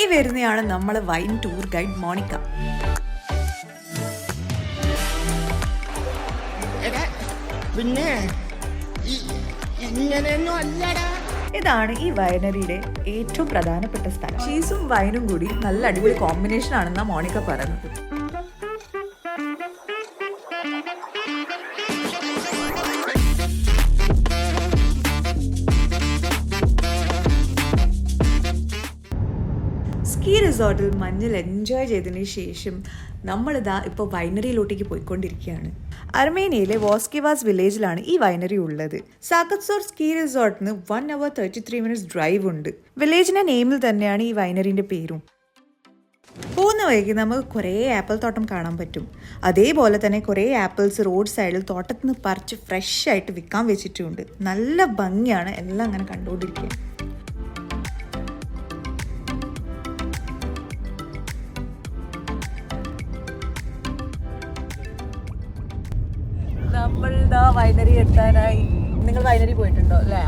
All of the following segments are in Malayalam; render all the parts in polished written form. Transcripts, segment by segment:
ഈ വരുന്നതാണ് നമ്മളെ വൈൻ ടൂർ ഗൈഡ് മോണിക്ക. പിന്നെ ഇതാണ് ഈ വൈനറിയുടെ ഏറ്റവും പ്രധാനപ്പെട്ട സ്ഥലം. ചീസും വൈനും കൂടി നല്ല അടിപൊളി കോമ്പിനേഷൻ ആണെന്നാണ് മോണിക്ക പറയുന്നത്. സ്കീ റിസോർട്ടിൽ മഞ്ഞിൽ എൻജോയ് ചെയ്തതിന് ശേഷം നമ്മളിതാ ഇപ്പോൾ വൈനറിയിലോട്ടേക്ക് പോയിക്കൊണ്ടിരിക്കുകയാണ്. അർമേനിയയിലെ വോസ്കിവാസ് വില്ലേജിലാണ് ഈ വൈനറി ഉള്ളത്. സാക്കത്സോർ സ്കീ റിസോർട്ടിന് 1 hour 33 minutes ഡ്രൈവ് ഉണ്ട്. വില്ലേജിന്റെ നെയിമിൽ തന്നെയാണ് ഈ വൈനറിന്റെ പേരും. പോകുന്ന വഴിക്ക് നമുക്ക് കുറേ ആപ്പിൾ തോട്ടം കാണാൻ പറ്റും. അതേപോലെ തന്നെ കുറേ ആപ്പിൾസ് റോഡ് സൈഡിൽ തോട്ടത്തിൽ നിന്ന് പറിച്ച് ഫ്രഷ് ആയിട്ട് വിൽക്കാൻ വെച്ചിട്ടുണ്ട്. നല്ല ഭംഗിയാണ് എല്ലാം അങ്ങനെ കണ്ടുകൊണ്ടിരിക്കുക. നമ്മളിതാ വൈനറി എത്താനായി. നിങ്ങൾ വൈനറി പോയിട്ടുണ്ടോ അല്ലേ?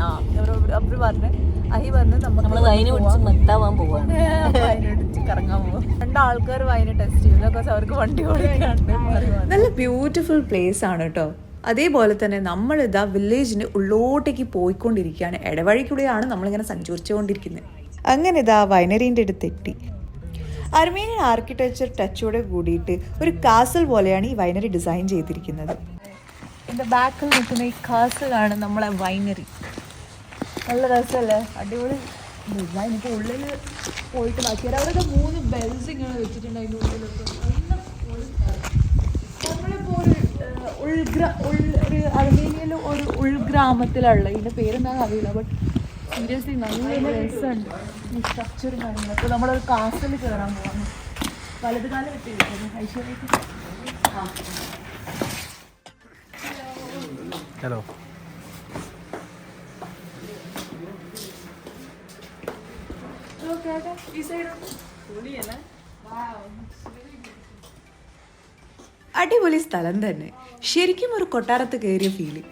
അവർ പറഞ്ഞ് അഹി പറഞ്ഞ് നമ്മൾ വൈന് കുടിച്ച് മെത്താവാൻ പോവാണ്. വൈനടിച്ച് കറങ്ങാൻ പോവാം. 2 ആൾക്കാർ വൈന് ടെസ്റ്റ് ചെയ്യും. ബിക്കോസ് അവർക്ക് വണ്ടി ഓടിക്കാണ്ട്. നല്ല ബ്യൂട്ടിഫുൾ പ്ലേസ് ആണ് കേട്ടോ. അതേപോലെ തന്നെ നമ്മളിതാ വില്ലേജിന്റെ ഉള്ളോട്ടേക്ക് പോയിക്കൊണ്ടിരിക്കുകയാണ്. ഇടവഴിക്കൂടെയാണ് നമ്മളിങ്ങനെ സഞ്ചരിച്ചുകൊണ്ടിരിക്കുന്നത്. അങ്ങനെ ഇതാ വൈനറിൻ്റെ അടുത്തെത്തി. അർമേനിയൻ ആർക്കിടെക്ചർ ടച്ചോടെ കൂടിയിട്ട് ഒരു കാസൽ പോലെയാണ് ഈ വൈനറി ഡിസൈൻ ചെയ്തിരിക്കുന്നത്. ഇതിൻ്റെ ബാക്കിൽ നിൽക്കുന്ന ഈ കാസലാണ് നമ്മളെ വൈനറി. നല്ല രസമല്ലേ? അടിപൊളി ഡിസൈൻ. ഇപ്പോൾ ഉള്ളിൽ പോയിട്ട് ബാക്കിയാൽ അവരൊക്കെ 3 ബെൽസ് ഇങ്ങനെ വെച്ചിട്ടുണ്ട് അതിൻ്റെ ഉള്ളിലൊക്കെ. നമ്മളിപ്പോൾ ഒരു അർമേനിയയിൽ ഒരു ഉൾഗ്രാമത്തിലുള്ള ഇതിൻ്റെ പേരെന്താണെന്ന് അറിയില്ല. ബട്ട് സീരിയസ്ലി നല്ല രസമുണ്ട് ഈ സ്ട്രക്ചറും കാര്യങ്ങളും. അപ്പോൾ നമ്മളൊരു കാസിൽ കയറാൻ പോകാം. വലത് കാലം വിട്ടിരിക്കുന്നു ഐശ്വര്യക്ക്. ഹലോ. അടിപൊളി സ്ഥലം തന്നെ. ശരിക്കും ഒരു കൊട്ടാരത്ത് കയറിയ ഫീല്.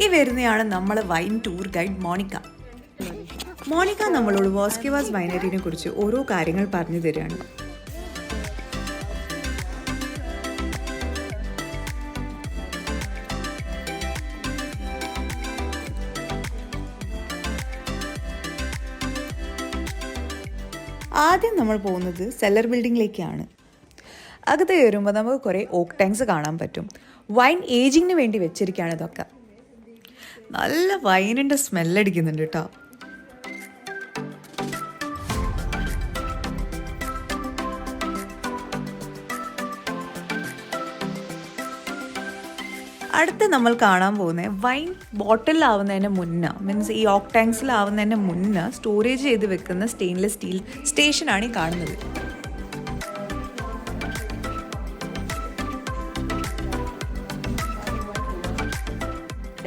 ഈ വരുന്നതാണ് നമ്മളെ wine tour guide Monica. Monica നമ്മളോട് വോസ്കിവാസ് വൈനറിനെ കുറിച്ച് ഓരോ കാര്യങ്ങൾ പറഞ്ഞു തരികയാണ്. ആദ്യം നമ്മൾ പോകുന്നത് സെല്ലർ ബിൽഡിങ്ങിലേക്കാണ്. അകത്ത് കയറുമ്പോൾ നമുക്ക് കുറേ ഓക്ക് ടാങ്ക്സ് കാണാൻ പറ്റും. വൈൻ ഏജിങ്ങിന് വേണ്ടി വെച്ചിരിക്കുകയാണ് ഇതൊക്കെ. നല്ല വൈനിൻ്റെ സ്മെല്ലടിക്കുന്നുണ്ട് കേട്ടോ. അടുത്ത് നമ്മൾ കാണാൻ പോകുന്നത് വൈൻ ബോട്ടിലാവുന്നതിന് മുന്നേ, മീൻസ് ഈ ഓക്ക് ടാങ്ക്സിലാവുന്നതിന് മുന്നേ സ്റ്റോറേജ് ചെയ്ത് വെക്കുന്ന സ്റ്റെയിൻലെസ് സ്റ്റീൽ സ്റ്റേഷനാണ് ഈ കാണുന്നത്.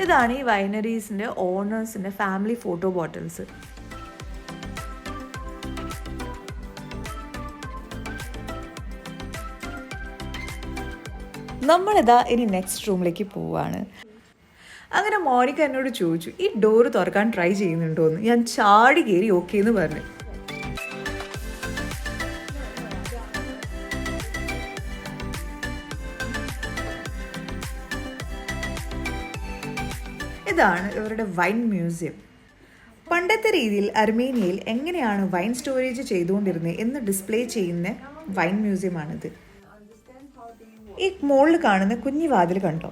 ഇതാണ് ഈ വൈനറീസിൻ്റെ ഓണേഴ്സിൻ്റെ ഫാമിലി ഫോട്ടോ ബോട്ടിൽസ്. നമ്മളിതാ ഇനി നെക്സ്റ്റ് റൂമിലേക്ക് പോവാണ്. അങ്ങനെ മോണിക്ക എന്നോട് ചോദിച്ചു ഈ ഡോറ് തുറക്കാൻ ട്രൈ ചെയ്യുന്നുണ്ടോ എന്ന്. ഞാൻ ചാടി കയറി ഓക്കെ എന്ന് പറഞ്ഞു. ഇതാണ് ഇവരുടെ വൈൻ മ്യൂസിയം. പണ്ടത്തെ രീതിയിൽ അർമേനിയയിൽ എങ്ങനെയാണ് വൈൻ സ്റ്റോറേജ് ചെയ്തുകൊണ്ടിരുന്നത് എന്ന് ഡിസ്പ്ലേ ചെയ്യുന്ന വൈൻ മ്യൂസിയമാണിത്. ഈ മുകളിൽ കാണുന്ന കുഞ്ഞി വാതിൽ കണ്ടോ?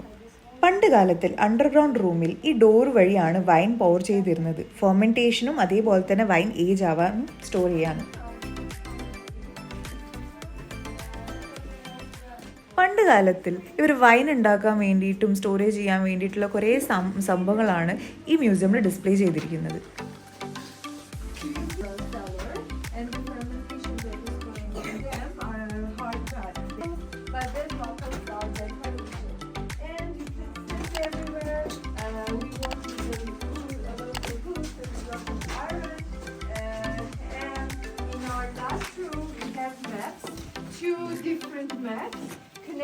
പണ്ട് കാലത്തിൽ അണ്ടർഗ്രൗണ്ട് റൂമിൽ ഈ ഡോർ വഴിയാണ് വൈൻ പവർ ചെയ്തിരുന്നത്. ഫെർമെൻറ്റേഷനും അതേപോലെ തന്നെ വൈൻ ഏജ് ആവാനും സ്റ്റോർ ചെയ്യാനും. പണ്ട് കാലത്തിൽ ഇവർ വൈൻ ഉണ്ടാക്കാൻ വേണ്ടിയിട്ടും സ്റ്റോറേജ് ചെയ്യാൻ വേണ്ടിയിട്ടുള്ള കുറേ സംഭവങ്ങളാണ് ഈ മ്യൂസിയമിൽ ഡിസ്പ്ലേ ചെയ്തിരിക്കുന്നത്.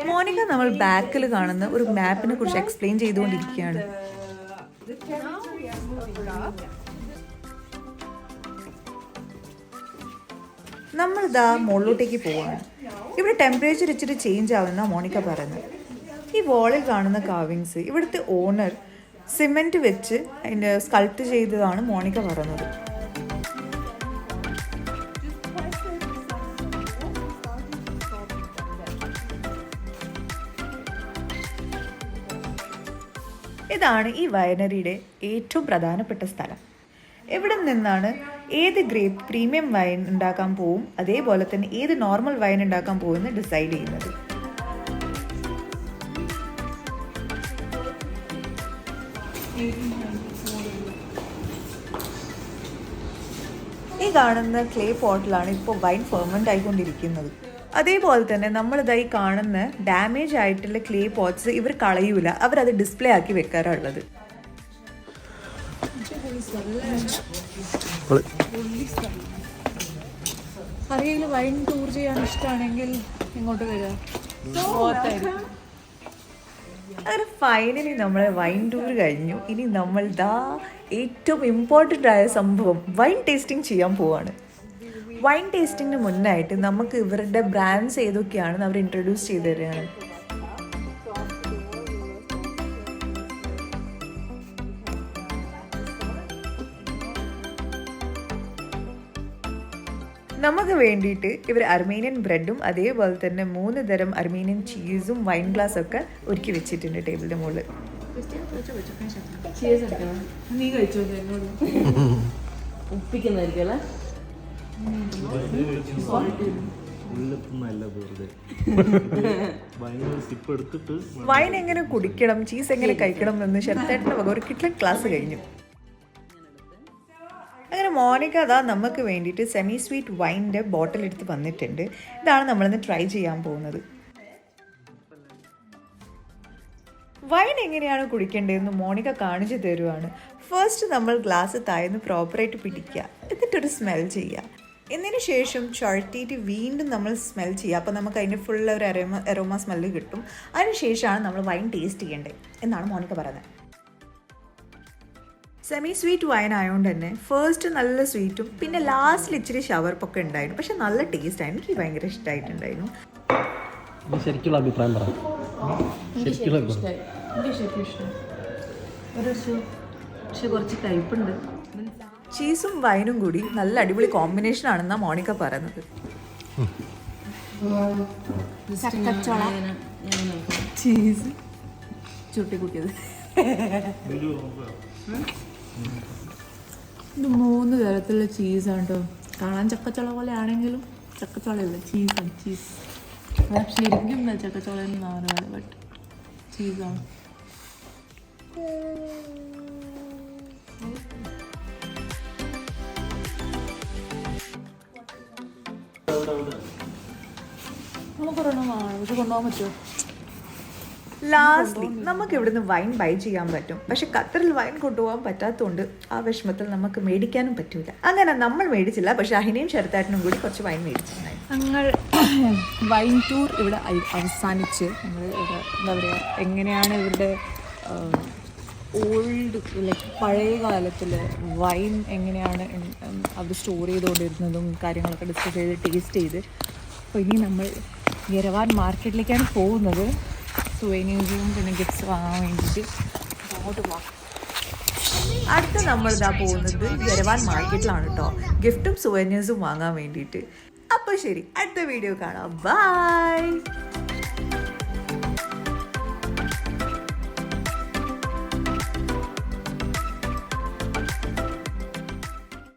മോനിക നമ്മൾ ബാക്കിൽ കാണുന്ന ഒരു മാപ്പിനെ കുറിച്ച് എക്സ്പ്ലെയിൻ ചെയ്തുകൊണ്ടിരിക്കുകയാണ്. നമ്മളിതാ മുകളിലോട്ടേക്ക് പോവാണ്. ഇവിടെ ടെമ്പറേച്ചർ ഇച്ചിരി ചേഞ്ച് ആവുന്ന മോണിക്ക പറയുന്നത്. ഈ വോളിൽ കാണുന്ന കാവിങ്സ് ഇവിടുത്തെ ഓണർ സിമെന്റ് വെച്ച് അതിൻ്റെ സ്കൾപ്റ്റ് ചെയ്തതാണ് മോണിക്ക പറയുന്നത്. ഇതാണ് ഈ വൈനറിയുടെ ഏറ്റവും പ്രധാനപ്പെട്ട സ്ഥലം. ഇവിടെ നിന്നാണ് ഏത് ഗ്രേപ്പ് പ്രീമിയം വൈൻ ഉണ്ടാക്കാൻ പോവും, അതേപോലെ തന്നെ ഏത് നോർമൽ വൈൻ ഉണ്ടാക്കാൻ പോകുമെന്ന് ഡിസൈഡ് ചെയ്യുന്നത്. ഈ കാണുന്ന ക്ലേ പോട്ടിലാണ് ഇപ്പോൾ വൈൻ ഫെർമെന്റ് ആയിക്കൊണ്ടിരിക്കുന്നത്. അതേപോലെ തന്നെ നമ്മളിതായി കാണുന്ന ഡാമേജ് ആയിട്ടുള്ള ക്ലേ പോട്ട്സ് ഇവർ കളയൂല, അവരത് ഡിസ്പ്ലേ ആക്കി വെക്കാറുള്ളത്. ആരെങ്കിലും വൈൻ ടൂർ ചെയ്യാൻ ഇഷ്ടമാണെങ്കിൽ ഇങ്ങോട്ട് വരിക. അങ്ങനെ ഫൈനലി നമ്മൾ വൈൻ ടൂർ കഴിഞ്ഞു. ഇനി നമ്മൾ ഏറ്റവും ഇമ്പോർട്ടൻ്റ് ആയ സംഭവം വൈൻ ടേസ്റ്റിംഗ് ചെയ്യാൻ പോവാണ്. വൈൻ ടേസ്റ്റിങ്ങിന് മുന്നായിട്ട് നമുക്ക് ഇവരുടെ ബ്രാൻഡ്സ് ഏതൊക്കെയാണെന്ന് അവർ ഇൻട്രൊഡ്യൂസ് ചെയ്ത് തരികയാണ്. നമുക്ക് വേണ്ടിയിട്ട് ഇവർ അർമേനിയൻ ബ്രെഡും അതേപോലെ തന്നെ 3 തരം അർമേനിയൻ ചീസും വൈൻ ഗ്ലാസ് ഒക്കെ ഒരുക്കി വെച്ചിട്ടുണ്ട് ടേബിളിൻ്റെ മുകളിൽ. നീ കഴിച്ചോ? ഒപ്പിക്കുന്നതായിരിക്കും. വൈൻ എങ്ങനെ കുടിക്കണം, ചീസ് എങ്ങനെ കഴിക്കണം എന്ന് ശരത്തേട്ടൻ്റെ വക ഒരു കിട്ലൻ ക്ലാസ് കഴിഞ്ഞു. അങ്ങനെ മോനിക നമുക്ക് വേണ്ടിയിട്ട് സെമി സ്വീറ്റ് വൈൻ്റെ ബോട്ടിൽ എടുത്ത് വന്നിട്ടുണ്ട്. ഇതാണ് നമ്മളിന്ന് ട്രൈ ചെയ്യാൻ പോകുന്നത്. വൈൻ എങ്ങനെയാണ് കുടിക്കേണ്ടതെന്ന് മോണിക കാണിച്ചു തരുവാണ്. ഫസ്റ്റ് നമ്മൾ ഗ്ലാസ് താഴ്ന്ന് പ്രോപ്പറായിട്ട് പിടിക്കുക, എന്നിട്ടൊരു സ്മെൽ ചെയ്യുക. എന്നതിന് ശേഷം ചുഴറ്റിയിട്ട് വീണ്ടും നമ്മൾ സ്മെൽ ചെയ്യുക. അപ്പോൾ നമുക്ക് അതിൻ്റെ ഫുൾ ഒരു അരോമ സ്മെല്ല് കിട്ടും. അതിന് ശേഷമാണ് നമ്മൾ വൈൻ ടേസ്റ്റ് ചെയ്യേണ്ടത് എന്നാണ് മോണിക പറയുന്നത്. സെമി സ്വീറ്റ് വൈൻ ആയതുകൊണ്ട് തന്നെ ഫസ്റ്റ് നല്ല സ്വീറ്റും പിന്നെ ലാസ്റ്റിൽ ഇച്ചിരി ഷവർപ്പൊക്കെ ഉണ്ടായിരുന്നു. പക്ഷെ നല്ല ടേസ്റ്റ് ആയിരുന്നു. എനിക്ക് ഭയങ്കര ഇഷ്ടമായിട്ടുണ്ടായിരുന്നു. ശരിക്കുള്ള അഭിപ്രായം പറയാം. പക്ഷെ കുറച്ച് കയ്പുണ്ട്. ചീസും വൈനും കൂടി നല്ല അടിപൊളി കോമ്പിനേഷൻ ആണെന്നാണ് മോണിക്ക പറയുന്നത്. ചീസ് ചുട്ടിക്കുട്ടിയത് ഇത് 3 തരത്തിലുള്ള ചീസാണ് കേട്ടോ. കാണാൻ ചക്കച്ചുള പോലെ ആണെങ്കിലും ചക്കച്ചുളയല്ല, ചീസാണ്. ചീസ് ശരിക്കും ചക്കച്ചോള ബട്ട് ചീസാണ്. നമുക്കൊരെണ്ണമാണ് പക്ഷെ കൊണ്ടുപോകാൻ പറ്റുമോ? ലാസ്റ്റ്ലി നമുക്ക് ഇവിടുന്ന് വൈൻ ബൈ ചെയ്യാൻ പറ്റും. പക്ഷെ ഖത്തറിൽ വൈൻ കൊണ്ടുപോകാൻ പറ്റാത്തതുകൊണ്ട് ആ വിഷമത്തിൽ നമുക്ക് മേടിക്കാനും പറ്റൂല. അങ്ങനെ നമ്മൾ മേടിച്ചില്ല. പക്ഷെ അഹിനയും ശരത്താട്ടനും കൂടി കുറച്ച് വൈൻ മേടിച്ചിട്ടുണ്ടായിരുന്നു. ഞങ്ങൾ വൈൻ ടൂർ ഇവിടെ അവസാനിച്ച് നമ്മൾ ഇവിടെ എന്താ പറയുക, എങ്ങനെയാണ് ഇവരുടെ ഓൾഡ് ലൈക്ക് പഴയ കാലത്തിൽ വൈൻ എങ്ങനെയാണ് അവർ സ്റ്റോർ ചെയ്തുകൊണ്ടിരുന്നതും കാര്യങ്ങളൊക്കെ ഡിസ്കസ് ചെയ്ത് ടേസ്റ്റ് ചെയ്ത്. അപ്പോൾ ഇനി നമ്മൾ യെരവാൻ മാർക്കറ്റിലേക്കാണ് പോകുന്നത്. സുവനീസും പിന്നെ ഗിഫ്റ്റ്സ് വാങ്ങാൻ വേണ്ടിയിട്ട് അങ്ങോട്ട് പോകാം. അടുത്ത നമ്മൾ പോകുന്നത് യെരവാൻ മാർക്കറ്റിലാണ് കേട്ടോ, ഗിഫ്റ്റും സുവനീസും വാങ്ങാൻ വേണ്ടിയിട്ട്. അപ്പോൾ ശരി, അടുത്ത വീഡിയോ കാണാം. ബൈ.